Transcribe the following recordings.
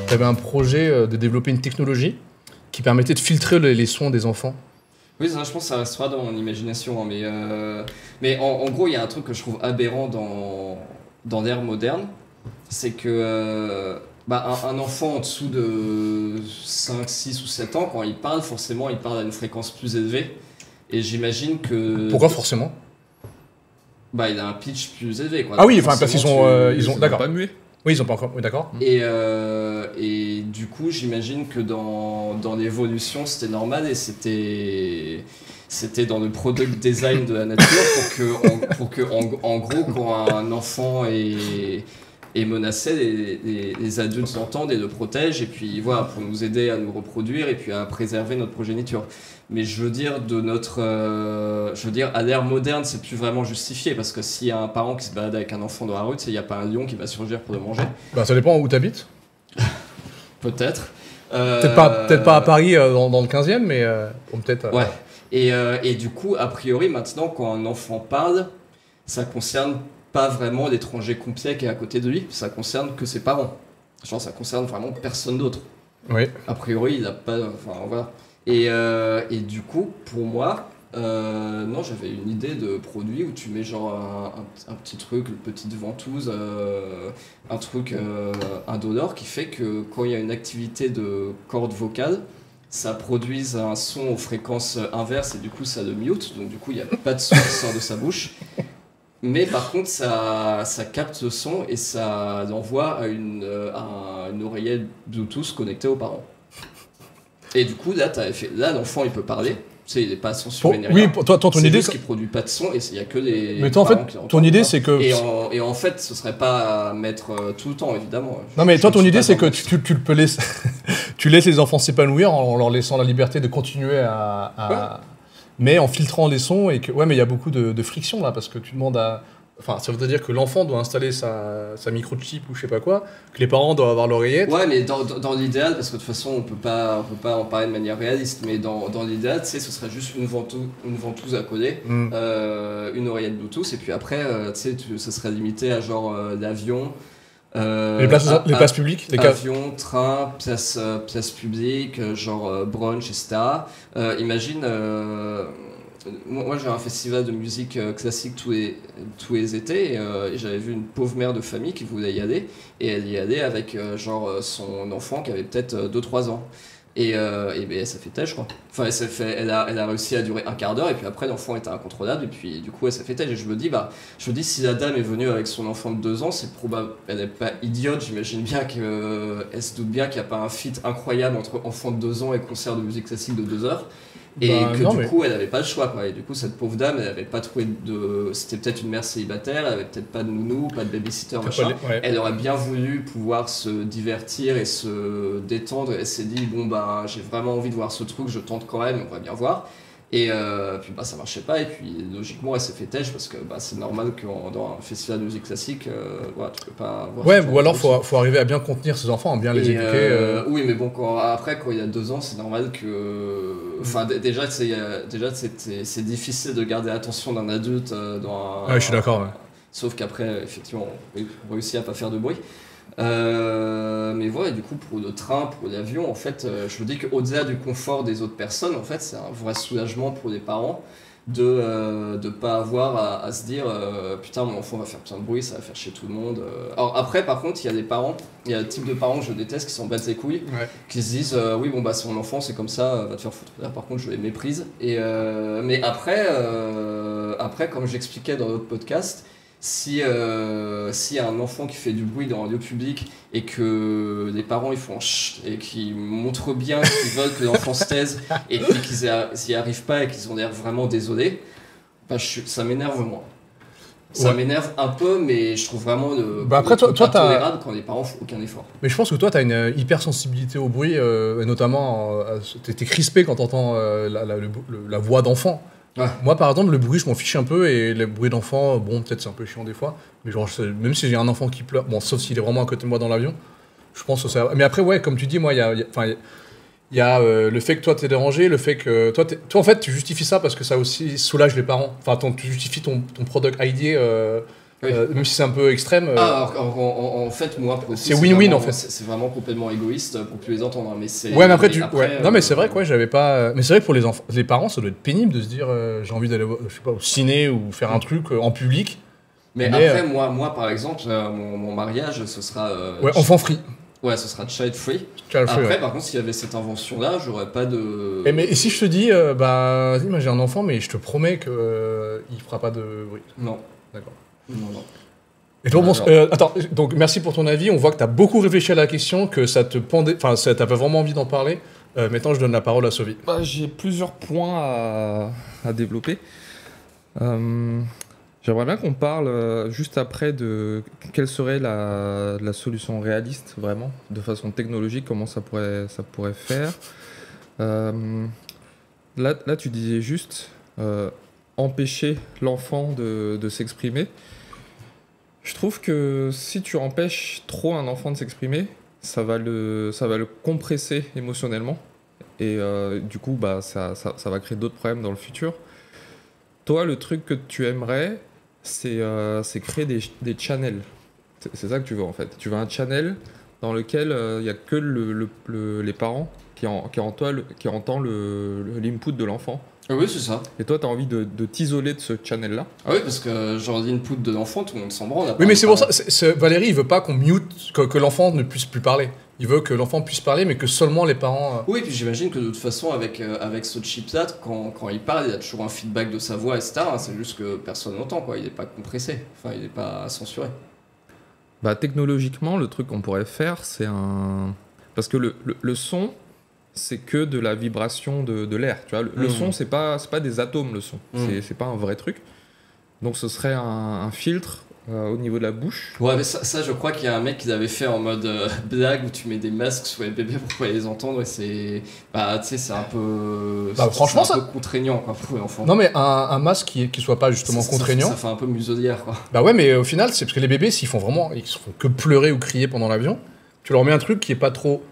Tu avais un projet de développer une technologie qui permettait de filtrer les sons des enfants. Oui, ça, je pense que ça restera dans mon imagination. Hein, mais en gros, il y a un truc que je trouve aberrant dans l'ère moderne. C'est que un enfant en dessous de 5, 6 ou 7 ans, quand il parle, forcément, il parle à une fréquence plus élevée. Et j'imagine que... Pourquoi forcément ? Il a un pitch plus élevé, quoi. Ah oui, enfin, parce qu'ils ont d'accord. Pas muet. Oui, ils ont pas encore. Oui, d'accord. Et du coup, j'imagine que dans l'évolution, c'était normal et c'était dans le product design de la nature pour que en gros, quand un enfant est menacé, les adultes l'entendent et le protègent, et puis voilà, pour nous aider à nous reproduire et puis à préserver notre progéniture. Mais je veux dire, à l'ère moderne, c'est plus vraiment justifié, parce que s'il y a un parent qui se balade avec un enfant dans la rue, il n'y a pas un lion qui va surgir pour le manger. Ça dépend où tu habites. Peut-être. Peut-être pas à Paris dans le 15e, mais peut-être... Ouais. Et du coup, a priori, maintenant, quand un enfant parle, ça concerne pas vraiment l'étranger complet qui est à côté de lui, ça concerne que ses parents. Genre, ça concerne vraiment personne d'autre. Oui. A priori, il n'a pas... Enfin, voilà. Et du coup, pour moi, non, j'avais une idée de produit où tu mets genre un petit truc, une petite ventouse, un truc indolore qui fait que quand il y a une activité de corde vocale, ça produise un son aux fréquences inverses et du coup ça le mute, donc du coup il n'y a pas de son qui sort de sa bouche. Mais par contre ça capte le son et ça l'envoie à une oreillette Bluetooth connectée aux parents. Et du coup là l'enfant il peut parler, tu sais, il n'est pas censuré ni rien. Oui, toi ton c'est idée juste qu'il produit pas de son et il n'y a que les mais toi en fait ton idée c'est que et en fait ce serait pas à mettre tout le temps évidemment. Non mais toi ton idée c'est que tu peux laisser tu laisses les enfants s'épanouir en leur laissant la liberté de continuer à Ouais. mais en filtrant les sons et que mais il y a beaucoup de friction là parce que tu demandes à ça veut dire que l'enfant doit installer sa microchip ou je sais pas quoi, que les parents doivent avoir l'oreillette. Ouais, mais dans l'idéal, parce que de toute façon on peut pas en parler de manière réaliste, mais dans l'idéal, tu sais, ce serait juste une ventouse à coller, une oreillette Bluetooth, et puis après, tu sais, ça serait limité à genre l'avion. Les places publiques, avion, train, place publique, genre brunch, etc. Imagine, moi j'ai un festival de musique classique tous les étés et j'avais vu une pauvre mère de famille qui voulait y aller et elle y allait avec son enfant qui avait peut-être 2-3 ans. Et elle s'est fait têche, quoi. Enfin, elle a réussi à durer un quart d'heure et puis après l'enfant était incontrôlable et puis du coup elle s'est fait têche. Et je me dis si la dame est venue avec son enfant de 2 ans, c'est probable, elle n'est pas idiote, j'imagine bien qu'elle se doute bien qu'il n'y a pas un feat incroyable entre enfant de 2 ans et concert de musique classique de 2 heures. Et du coup elle avait pas le choix, quoi. Et du coup cette pauvre dame elle avait pas trouvé c'était peut-être une mère célibataire, elle avait peut-être pas de nounou, pas de babysitter, machin. Elle aurait bien voulu pouvoir se divertir et se détendre, et elle s'est dit j'ai vraiment envie de voir ce truc, je tente quand même, on va bien voir. Et puis ça marchait pas et puis logiquement elle s'est fait têche parce que c'est normal que dans un festival de musique classique tu peux pas voir ou alors faut arriver à bien contenir ses enfants, à bien les éduquer. Oui mais bon quand il a 2 ans c'est normal que déjà c'est difficile de garder l'attention d'un adulte dans un... Ouais, je suis d'accord, ouais. Sauf qu'après effectivement on réussit à pas faire de bruit. Mais voilà, du coup pour le train, pour l'avion, en fait, je me dis qu'au-delà du confort des autres personnes, en fait, c'est un vrai soulagement pour les parents de pas avoir à se dire putain mon enfant va faire plein de bruit, ça va faire chier tout le monde. Alors après par contre il y a des parents, il y a le type de parents que je déteste qui s'en battent les couilles, qui se disent oui c'est mon enfant, c'est comme ça, va te faire foutre. Là par contre je les méprise. Mais après comme j'expliquais dans l'autre podcast, s'il y a un enfant qui fait du bruit dans un lieu public et que les parents ils font chut et qu'ils montrent bien qu'ils veulent que l'enfant se taise et puis qu'ils n'y arrivent pas et qu'ils ont l'air vraiment désolés, ça m'énerve moi. Ça m'énerve un peu, mais je trouve vraiment après, toi, intolérable quand les parents font aucun effort. Mais je pense que toi, tu as une hypersensibilité au bruit, et notamment, t'es crispé quand t'entends la voix d'enfant. Ouais. Moi, par exemple, le bruit, je m'en fiche un peu, et le bruit d'enfant, peut-être c'est un peu chiant des fois, mais genre, même si j'ai un enfant qui pleure, sauf s'il est vraiment à côté de moi dans l'avion, je pense que ça... Mais après, ouais, comme tu dis, moi, il y a le fait que toi t'es dérangé, le fait que toi en fait tu justifies ça parce que ça aussi soulage les parents. Enfin tu justifies ton product idea Oui. Même si c'est un peu extrême. En fait, moi, pour le coup, c'est win-win, en fait. C'est vraiment complètement égoïste pour plus les entendre. Mais c'est. Ouais, mais après, Non, mais c'est vrai quoi. que j'avais pas. Mais c'est vrai que pour les parents, ça doit être pénible de se dire j'ai envie d'aller, je sais pas, au ciné ou faire un truc en public. Mais après, moi, par exemple, mon mariage, ce sera. Ouais, enfant free. Ouais, ce sera child free. Après, ouais. Par contre, s'il y avait cette invention-là, j'aurais pas de. Et si je te dis, vas-y, moi j'ai un enfant, mais je te promets que il fera pas de bruit. Non. D'accord. Non. Et toi, attends, donc merci pour ton avis. On voit que tu as beaucoup réfléchi à la question, que ça te pendait, enfin, ça t'avait vraiment envie d'en parler. Maintenant, je donne la parole à Sophie. J'ai plusieurs points à développer. J'aimerais bien qu'on parle juste après de quelle serait la solution réaliste, vraiment, de façon technologique, comment ça pourrait faire. Là, tu disais juste empêcher l'enfant de s'exprimer. Je trouve que si tu empêches trop un enfant de s'exprimer, ça va le compresser émotionnellement. Et du coup, ça va créer d'autres problèmes dans le futur. Toi, le truc que tu aimerais, c'est créer des channels. C'est ça que tu veux, en fait. Tu veux un channel dans lequel il n'y a que les parents qui entendent l'input de l'enfant. Oui, c'est ça. Et toi, tu as envie de t'isoler de ce channel-là. Ah oui, parce que genre l'input de l'enfant, tout le monde s'en branle. Oui, mais c'est pour ça. Valérie, il veut pas qu'on mute, que l'enfant ne puisse plus parler. Il veut que l'enfant puisse parler, mais que seulement les parents. Oui, puis j'imagine que de toute façon, avec ce chip-là, quand il parle, il y a toujours un feedback de sa voix, etc. C'est juste que personne n'entend, quoi. Il n'est pas compressé. Enfin, il n'est pas censuré. Technologiquement, le truc qu'on pourrait faire, c'est un. Parce que le son, c'est que de la vibration de l'air. Tu vois, le son, c'est pas des atomes, le son. C'est pas un vrai truc. Donc ce serait un filtre au niveau de la bouche. Ouais, mais ça je crois qu'il y a un mec qui l'avait fait en mode blague où tu mets des masques sur les bébés pour pouvoir les entendre et c'est. Tu sais, c'est un peu. Franchement, c'est un peu contraignant, quoi, pour les enfants. Non, mais un masque qui soit pas justement contraignant. Ça fait un peu muselière, quoi. Bah ouais, mais au final, c'est parce que les bébés, s'ils font que pleurer ou crier pendant l'avion, tu leur mets un truc qui est pas trop.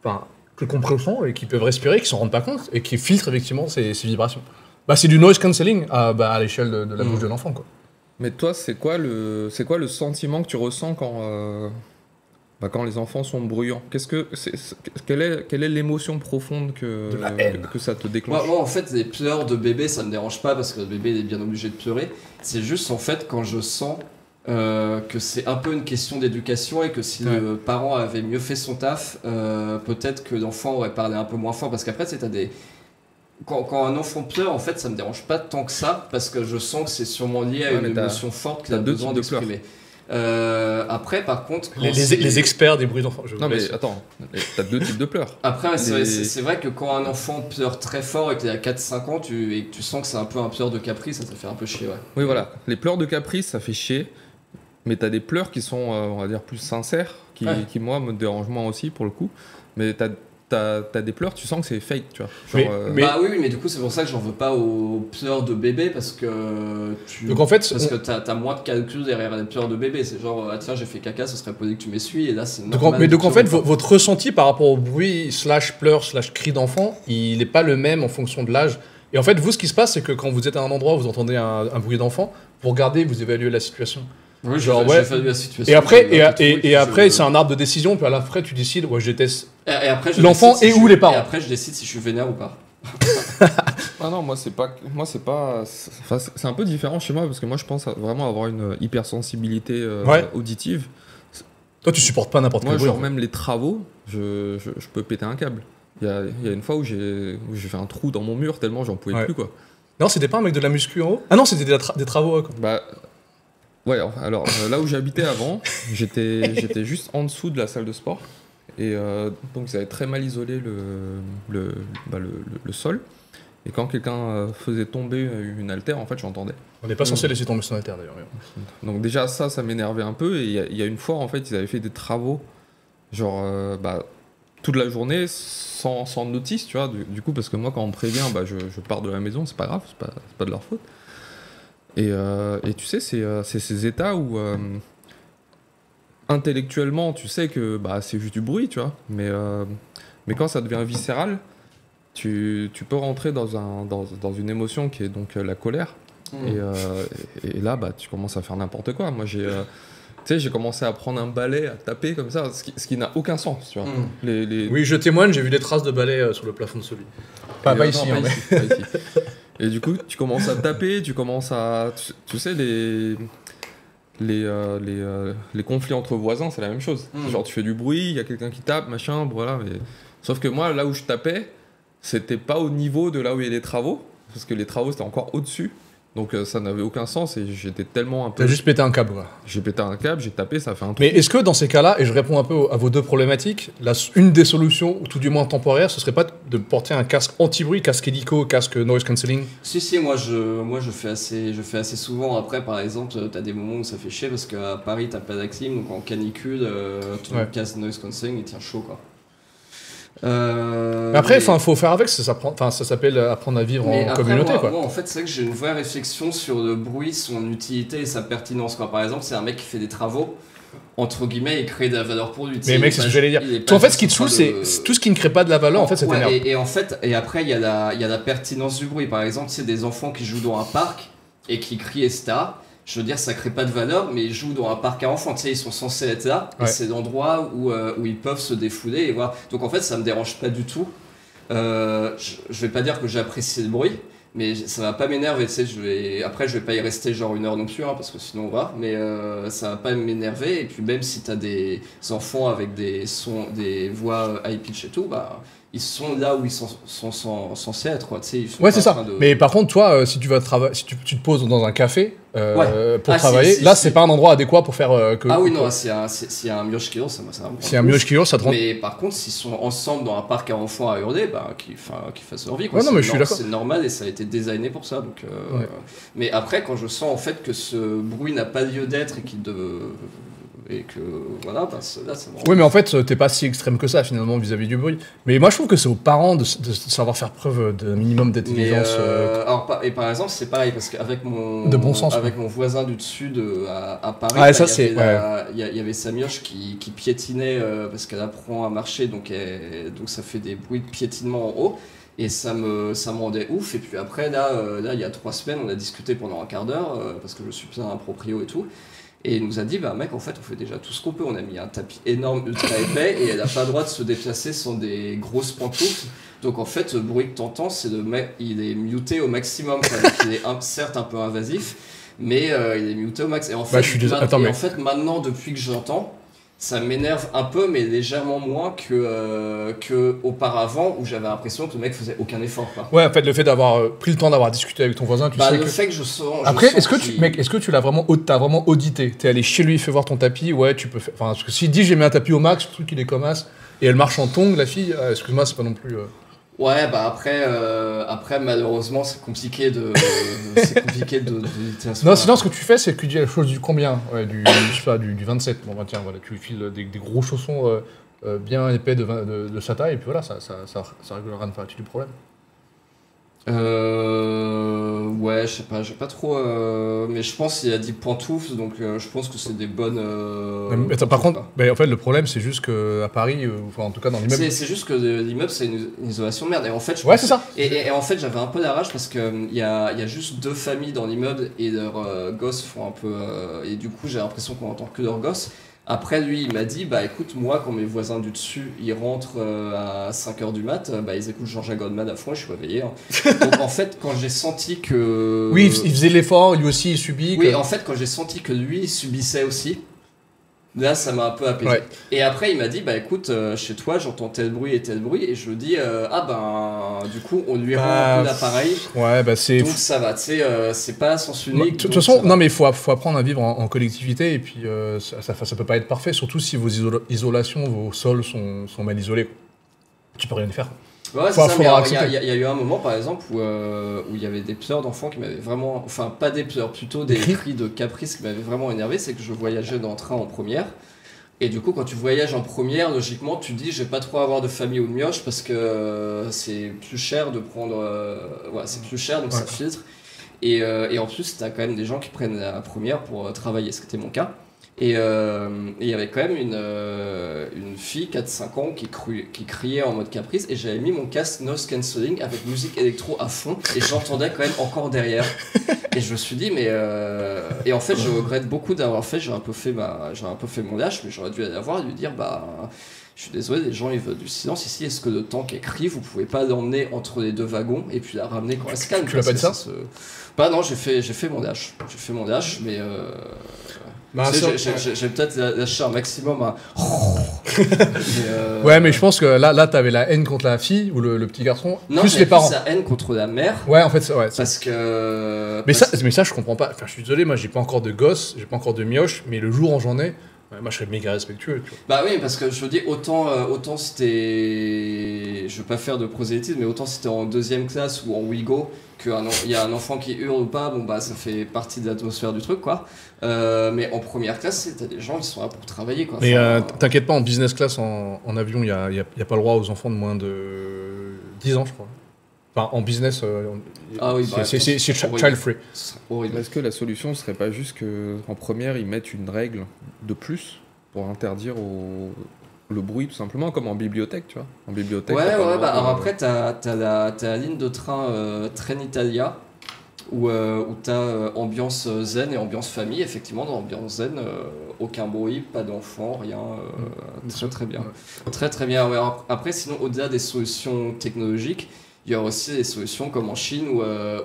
Enfin, que compressant et qui peuvent respirer, qui s'en rendent pas compte et qui filtre effectivement ces vibrations. C'est du noise cancelling à l'échelle de la bouche de l'enfant, quoi. Mais toi, c'est quoi le sentiment que tu ressens quand les enfants sont bruyants? Quelle est l'émotion profonde que ça te déclenche? Moi, en fait, les pleurs de bébé, ça me dérange pas parce que le bébé il est bien obligé de pleurer. C'est juste en fait quand je sens que c'est un peu une question d'éducation et que si le parent avait mieux fait son taf, peut-être que l'enfant aurait parlé un peu moins fort. Parce qu'après, t'as des. Quand un enfant pleure, en fait, ça me dérange pas tant que ça parce que je sens que c'est sûrement lié à une émotion forte qu'il a besoin d'exprimer. Après, par contre, les experts des bruits d'enfants. Non, mais attends, t'as deux types de pleurs. Après, c'est vrai que quand un enfant pleure très fort et qu'il a 4-5 ans et que tu sens que c'est un peu un pleur de caprice, ça te fait un peu chier, ouais. Oui, voilà. Les pleurs de caprice, ça fait chier. Mais t'as des pleurs qui sont, on va dire, plus sincères, qui moi, me dérangent moins aussi, pour le coup. Mais t'as des pleurs, tu sens que c'est fake, tu vois. Genre, oui, mais du coup, c'est pour ça que j'en veux pas aux pleurs de bébé parce que Donc en fait, parce que t'as moins de calcul derrière les pleurs de bébé. C'est genre, tiens, j'ai fait caca, ça serait posé que tu m'essuies, et là, c'est normal. Donc en fait, votre ressenti par rapport au bruit /pleurs /cri d'enfant, il n'est pas le même en fonction de l'âge. Et en fait, vous, ce qui se passe, c'est que quand vous êtes à un endroit où vous entendez un bruit d'enfant, vous regardez, vous évaluez la situation. Oui, j'évalue la situation. Et après, c'est un arbre de décision, puis à la fin, tu décides, je déteste l'enfant ou les parents. Et après, je décide si je suis vénère ou pas. Ah non, c'est un peu différent chez moi parce que moi je pense vraiment avoir une hypersensibilité auditive. Toi, tu supportes pas n'importe quel bruit. Moi, genre même les travaux, je peux péter un câble. Il y a une fois où j'ai fait un trou dans mon mur tellement j'en pouvais plus, quoi. Non, c'était pas un mec de la muscu en haut? Ah non, c'était des travaux, quoi. Ouais, alors là où j'habitais avant, j'étais juste en dessous de la salle de sport. Et donc ils avaient très mal isolé le sol. Et quand quelqu'un faisait tomber une haltère, en fait, j'entendais. On n'est pas censé laisser tomber son haltère, d'ailleurs. Donc déjà, ça m'énervait un peu. Et il y a une fois, en fait, ils avaient fait des travaux, genre, toute la journée, sans notice, tu vois. Du coup, parce que moi, quand on me prévient, je pars de la maison, c'est pas grave, c'est pas de leur faute. Et tu sais, c'est ces états où intellectuellement, tu sais que c'est juste du bruit, tu vois. Mais quand ça devient viscéral, tu peux rentrer dans une émotion qui est donc la colère. Et là, bah, tu commences à faire n'importe quoi. Moi, tu sais, j'ai commencé à prendre un balai, à taper comme ça, ce qui n'a aucun sens, tu vois. Oui, je témoigne, j'ai vu des traces de balai sur le plafond de ce lit. Pas ici, non, hein, pas ici. Et du coup, tu commences à taper, tu commences à... Tu sais, les conflits entre voisins, c'est la même chose. Genre, tu fais du bruit, il y a quelqu'un qui tape, machin, voilà. Mais... Sauf que moi, là où je tapais, c'était pas au niveau de là où il y a les travaux, parce que les travaux, c'était encore au-dessus. Donc ça n'avait aucun sens et j'étais tellement un peu... T'as juste pété un câble, quoi. J'ai pété un câble, j'ai tapé, ça a fait un truc. Mais est-ce que dans ces cas-là, et je réponds un peu à vos deux problématiques, une des solutions, ou tout du moins temporaire, ce serait pas de porter un casque anti-bruit, casque hélico, casque noise cancelling? Si, moi je fais assez souvent. Après, par exemple, t'as des moments où ça fait chier parce qu'à Paris, t'as pas d'aclim, donc en canicule, ton casque noise cancelling, il tient chaud, quoi. Après, il faut faire avec, ça s'appelle apprendre à vivre en communauté. Moi, en fait, c'est vrai que j'ai une vraie réflexion sur le bruit, son utilité et sa pertinence, quoi. Par exemple, c'est un mec qui fait des travaux, entre guillemets, il crée de la valeur pour lui. Mais mec, c'est ce que j'allais dire. En fait, ce qui te saoule, c'est tout ce qui ne crée pas de la valeur, en fait, c'est énervant. Et après, il y a la pertinence du bruit. Par exemple, c'est des enfants qui jouent dans un parc et qui crient, etc. Je veux dire, ça crée pas de valeur, mais ils jouent dans un parc à enfants. Tu sais, ils sont censés être là, et c'est l'endroit où ils peuvent se défouler et voir. Donc en fait, ça me dérange pas du tout. Je vais pas dire que j'apprécie le bruit, mais ça va pas m'énerver. Tu sais, après, je vais pas y rester genre 1 heure non plus, hein, parce que sinon on va. Mais ça va pas m'énerver. Et puis même si t'as des enfants avec des sons, des voix high pitch et tout, bah ils sont là où ils sont censés être, quoi. Tu sais, c'est ça. Mais par contre, toi, si tu vas si tu te poses dans un café pour travailler, là, c'est pas un endroit adéquat pour faire Ah oui, non, s'il y a un mioche qui hurle, ça va. S'il y a un mioche qui hurle, ça te rend. Mais par contre, s'ils sont ensemble dans un parc à enfants à hurler, bah, qu'ils fassent leur vie, quoi. Ouais, non, mais je suis d'accord. C'est normal et ça a été designé pour ça. Donc, mais après, quand je sens en fait que ce bruit n'a pas lieu d'être et que voilà, bah, là c'est bon. Oui, mais en fait, t'es pas si extrême que ça finalement vis-à-vis du bruit. Mais moi, je trouve que c'est aux parents de savoir faire preuve d'un minimum d'intelligence. Et par exemple, c'est pareil parce qu'avec mon de bon sens, avec mon voisin du dessus à Paris, il y avait sa mioche qui piétinait parce qu'elle apprend à marcher, donc ça fait des bruits de piétinement en haut. Et ça me rendait ouf. Et puis après, là, il y a 3 semaines, on a discuté pendant un quart d'heure parce que je suis bien un proprio et tout. Et il nous a dit, bah mec, en fait, on fait déjà tout ce qu'on peut. On a mis un tapis énorme, ultra épais, et elle n'a pas le droit de se déplacer sans des grosses pantoufles. Donc en fait, le bruit que t'entends, c'est il est muté au maximum. Donc il est certes un peu invasif, mais il est muté au max. Et en fait, en fait, maintenant, depuis que j'entends, ça m'énerve un peu, mais légèrement moins que auparavant, où j'avais l'impression que le mec faisait aucun effort, quoi. Ouais, en fait, le fait d'avoir pris le temps d'avoir discuté avec ton voisin, tu sais le que... fait que je sens... Après, est-ce que tu l'as vraiment, t'as vraiment audité? T'es allé chez lui, fait voir ton tapis, ouais, tu peux faire... Enfin, parce que s'il dit j'ai mis un tapis au max, le truc il est comme as, et elle marche en tongs, la fille, excuse-moi, c'est pas non plus... Ouais, bah après malheureusement c'est compliqué de non, sinon ce que tu fais c'est que tu dis la chose du combien, je sais pas, du 27. Bon bah tiens, voilà, tu lui files des gros chaussons bien épais de sa taille et puis voilà, ça réglera une partie du problème. Ouais, je sais pas, j'ai pas trop. Mais je pense qu'il a dit pantoufles, donc je pense que c'est des bonnes. Mais par contre, en fait, le problème c'est juste qu'à Paris, enfin en tout cas dans l'immeuble. C'est juste que l'immeuble c'est une isolation de merde. Et en fait, c'est ça. Et en fait, j'avais un peu la rage parce qu'il y a juste 2 familles dans l'immeuble et leurs gosses font un peu. Et du coup, j'ai l'impression qu'on entend que leurs gosses. Après, lui, il m'a dit, bah écoute, moi, quand mes voisins du dessus, ils rentrent à 5h du mat, bah ils écoutent Jean-Jacques Goldman à fond, je suis réveillé. Hein. Donc en fait, quand j'ai senti que... Oui, il faisait l'effort, lui aussi, il subit. Oui, en fait, quand j'ai senti que lui, il subissait aussi, là, ça m'a un peu apaisé. Ouais. Et après, il m'a dit, bah écoute, chez toi, j'entends tel bruit, et je lui dis, du coup, on lui rend un peu l'appareil. Ouais, bah c'est... Donc ça va, tu sais, c'est pas à sens unique. De toute façon, non, mais il faut apprendre à vivre en collectivité, et puis ça peut pas être parfait, surtout si vos isolations, vos sols sont mal isolés. Tu peux rien y faire. Ouais, c'est ça, mais il y a eu un moment, par exemple, où il y avait des pleurs d'enfants qui m'avaient vraiment... Enfin, pas des pleurs, plutôt des cris de caprice qui m'avaient vraiment énervé. C'est que je voyageais dans le train en première. Et du coup, quand tu voyages en première, logiquement, tu dis, je vais pas trop avoir de famille ou de mioche parce que c'est plus cher de prendre... c'est plus cher, donc ça filtre. Et en plus, t'as quand même des gens qui prennent la première pour travailler, ce qui était mon cas. Et il y avait quand même une fille, 4-5 ans, qui criait en mode caprice, et j'avais mis mon casque noise cancelling avec musique électro à fond, et j'entendais quand même encore derrière. Et je me suis dit, mais... Et en fait, je regrette beaucoup d'avoir fait, j'ai un peu fait mon lâche, mais j'aurais dû aller la voir et lui dire, bah... Je suis désolé, les gens ils veulent du silence ici. Est-ce que le tank est crie, vous pouvez pas l'emmener entre les deux wagons et puis la ramener quand elle se calme? Tu l'as pas dit ça? Bah non, j'ai fait mon dash. J'ai fait mon dash, mais Bah, j'ai peut-être lâché un maximum à... Ouais, mais je pense que là t'avais la haine contre la fille ou le petit garçon, non, plus les parents. La haine contre la mère. Ouais, en fait, ouais. Parce que... Mais ça, je comprends pas. Enfin, je suis désolé, moi, j'ai pas encore de gosse, j'ai pas encore de mioche, mais le jour où j'en ai, ouais, moi, je serais méga respectueux, tu vois. Bah oui, parce que je veux dire, autant c'était... Je veux pas faire de prosélytisme, mais autant c'était en 2e classe ou en Ouigo, qu'il y a un enfant qui hurle ou pas, bon bah ça fait partie de l'atmosphère du truc, quoi. Mais en première classe, t'as des gens qui sont là pour travailler, quoi. Mais t'inquiète pas, en business class, en avion, il y a pas le droit aux enfants de moins de 10 ans, je crois. Enfin, en business, ah oui, bah, c'est child free. Est-ce que la solution serait pas juste qu'en première, ils mettent une règle de plus pour interdire le bruit, tout simplement, comme en bibliothèque, tu vois? En bibliothèque. Ouais, bah alors après, t'as la ligne de train Trenitalia, où t'as ambiance zen et ambiance famille. Effectivement, dans l'ambiance zen, aucun bruit, pas d'enfants, rien. Très bien. Ouais. Très bien. Ouais. Après, sinon, au-delà des solutions technologiques, il y a aussi des solutions comme en Chine où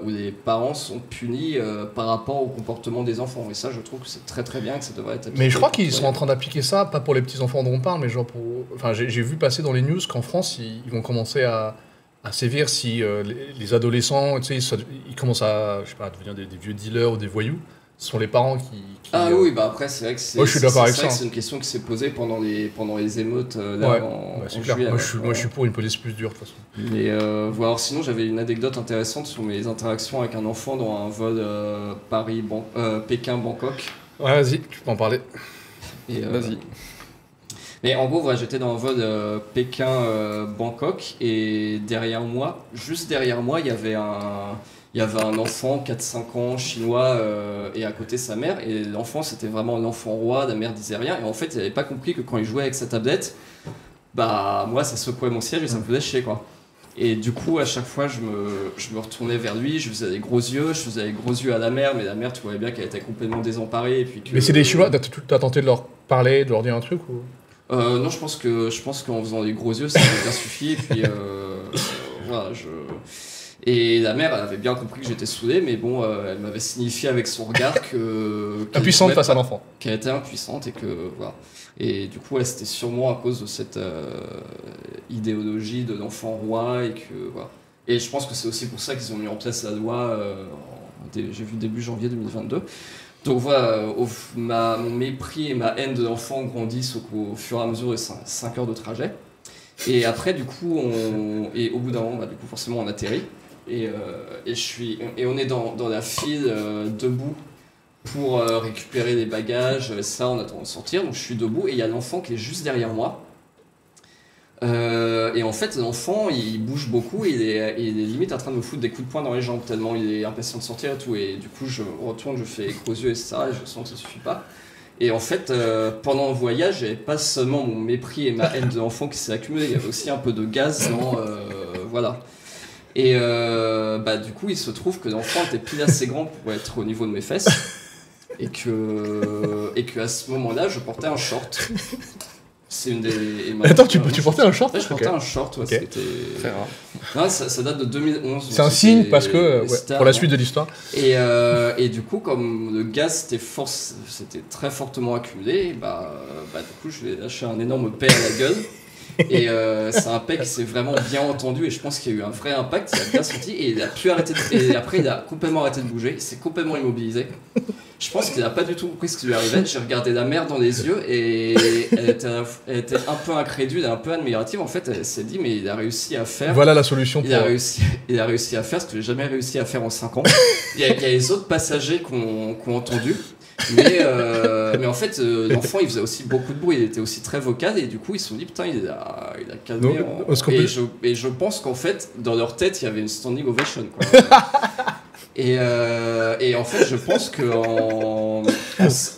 les parents sont punis par rapport au comportement des enfants. Et ça, je trouve que c'est très bien, que ça devrait être appliqué. Mais je crois qu'ils sont en train d'appliquer ça, pas pour les petits-enfants dont on parle, mais genre pour... Enfin, j'ai vu passer dans les news qu'en France, ils vont commencer à sévir si les adolescents, tu sais, ils commencent à, je sais pas, à devenir des vieux dealers ou des voyous. Ce sont les parents qui oui, bah après, c'est vrai que c'est... Moi, je suis d'accord avec ça. C'est une question qui s'est posée pendant les émeutes en clair. juillet. Moi, je suis pour une police plus dure, de toute façon. Mais alors, sinon, j'avais une anecdote intéressante sur mes interactions avec un enfant dans un vol Pékin-Bangkok. Ouais, vas-y, tu peux en parler. Vas-y. Mais en gros, j'étais dans un vol Pékin-Bangkok et juste derrière moi, il y avait un enfant, 4-5 ans, chinois, et à côté sa mère. Et l'enfant, c'était vraiment l'enfant roi, la mère disait rien. Et en fait, il n'avait pas compris que quand il jouait avec sa tablette, bah moi, ça secouait mon siège et ça me faisait chier, quoi. Et du coup, à chaque fois, je me retournais vers lui, je faisais des gros yeux, à la mère, mais la mère, tu voyais bien qu'elle était complètement désemparée. Et puis mais c'est des Chinois, t'as tenté de leur parler, de leur dire un truc ou... Non, je pense qu'en faisant des gros yeux, ça m'a bien suffi. Et puis, voilà, Et la mère, elle avait bien compris que j'étais saoulé, mais bon, elle m'avait signifié avec son regard impuissante face à l'enfant. Qu'elle était impuissante et que voilà. Et du coup, c'était sûrement à cause de cette idéologie de l'enfant roi et que voilà. Et je pense que c'est aussi pour ça qu'ils ont mis en place la loi. J'ai vu début janvier 2022. Donc voilà, mon mépris et ma haine de l'enfant grandissent au fur et à mesure des 5 heures de trajet. Et après, du coup, au bout d'un moment, du coup, forcément, on atterrit. Et on est dans la file debout pour récupérer les bagages, ça on attend de sortir, donc je suis debout et il y a l'enfant qui est juste derrière moi. Et en fait l'enfant il bouge beaucoup et il est limite en train de me foutre des coups de poing dans les jambes tellement il est impatient de sortir et tout. Et du coup je retourne, je fais gros yeux etc. Et je sens que ça suffit pas. Et en fait pendant le voyage, il n'y avait pas seulement mon mépris et ma haine de l'enfant qui s'est accumulé, il y avait aussi un peu de gaz dans... voilà. Et du coup, il se trouve que l'enfant était pile assez grand pour être au niveau de mes fesses et que à ce moment-là, je portais un short. C'est une des... Attends, tu portais un short? Ouais, je portais un short, ouais, c'était... Très rare. Non, ça date de 2011. C'est un signe parce que, pour la suite de l'histoire. Et du coup, comme le gaz c'était très fortement accumulé, du coup, je lui ai lâché un énorme paix à la gueule. Et c'est un pec qui s'est vraiment bien entendu et je pense qu'il y a eu un vrai impact, il a bien senti et il a pu arrêter et après il a complètement arrêté de bouger, il s'est complètement immobilisé. Je pense qu'il n'a pas du tout compris ce qui lui arrivait. J'ai regardé la mère dans les yeux et elle était un peu incrédule, un peu admirative. En fait, elle s'est dit mais il a réussi à faire. Voilà la solution. Il a réussi à faire ce que j'ai jamais réussi à faire en 5 ans. Il y a les autres passagers qui ont entendu. Mais en fait, l'enfant il faisait aussi beaucoup de bruit, il était aussi très vocal et du coup ils se sont dit putain il a calmé. Et je pense qu'en fait dans leur tête il y avait une standing ovation quoi. Et en fait je pense que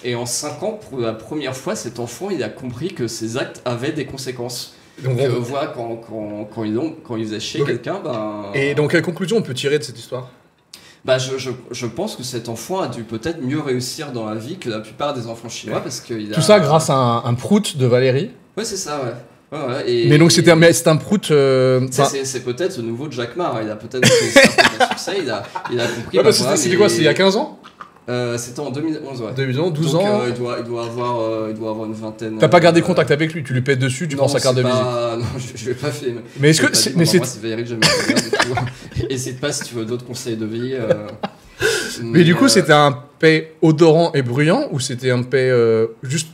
Et en 5 ans, pour la première fois, cet enfant, il a compris que ses actes avaient des conséquences. Donc voilà, quand il faisait chier quelqu'un, ben... Et donc, quelle conclusion on peut tirer de cette histoire? Bah, je pense que cet enfant a dû peut-être mieux réussir dans la vie que la plupart des enfants chinois, parce qu'il a... Tout ça grâce à un prout de Valérie. Ouais, c'est ça, ouais. Mais donc c'était un prout. C'est peut-être le nouveau Jack Ma. Il a peut-être réussi un succès. Il a compris. C'était quoi? C'était il y a 15 ans? C'était en 2011, ouais. 2011, 12 Donc, ans. Il doit avoir une vingtaine. T'as pas gardé contact avec lui? Tu lui pètes dessus, tu prends sa carte de visite? Non, je vais pas faire. Mais est-ce que c'est. Moi, c'est Valérie, j'aime bien. Hésite pas si tu veux d'autres conseils de vie. Mais du coup, c'était un paix odorant et bruyant ou c'était un paix juste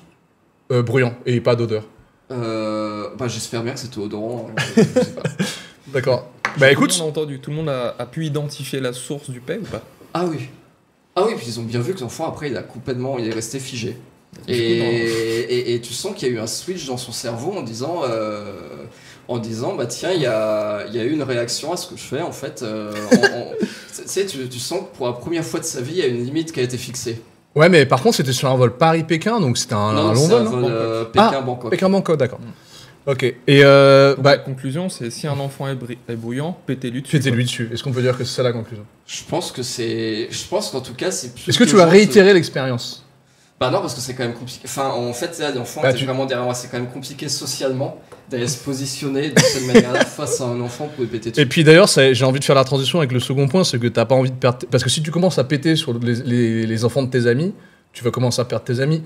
bruyant et pas d'odeur? J'espère bien que c'était odorant. Je sais pas. D'accord. Bah écoute. Tout le monde a entendu, tout le monde a pu identifier la source du paix ou pas? Ah oui. Ah oui, puis ils ont bien vu que l'enfant, après, il est resté figé. Et tu sens qu'il y a eu un switch dans son cerveau en disant bah tiens, il y a eu une réaction à ce que je fais, en fait. Tu sais, tu sens que pour la première fois de sa vie, il y a une limite qui a été fixée. Ouais, mais par contre, c'était sur un vol Paris-Pékin, donc c'était un long vol, non? Pékin-Bangkok. Pékin-Bangkok, d'accord. Ok. Et la conclusion, c'est si un enfant est bruyant, pétez-lui dessus. Pétez-lui dessus. Est-ce qu'on peut dire que c'est ça la conclusion? Je pense qu'en tout cas, c'est plus. Est-ce que tu vas réitérer l'expérience? Bah non, parce que c'est quand même compliqué. Enfin, en fait, là, l'enfant était vraiment derrière moi. C'est quand même compliqué socialement d'aller se positionner de cette manière-là face à un enfant pour lui péter dessus. Et puis d'ailleurs, j'ai envie de faire la transition avec le second point, c'est que t'as pas envie de perdre. Parce que si tu commences à péter sur les enfants de tes amis, tu vas commencer à perdre tes amis.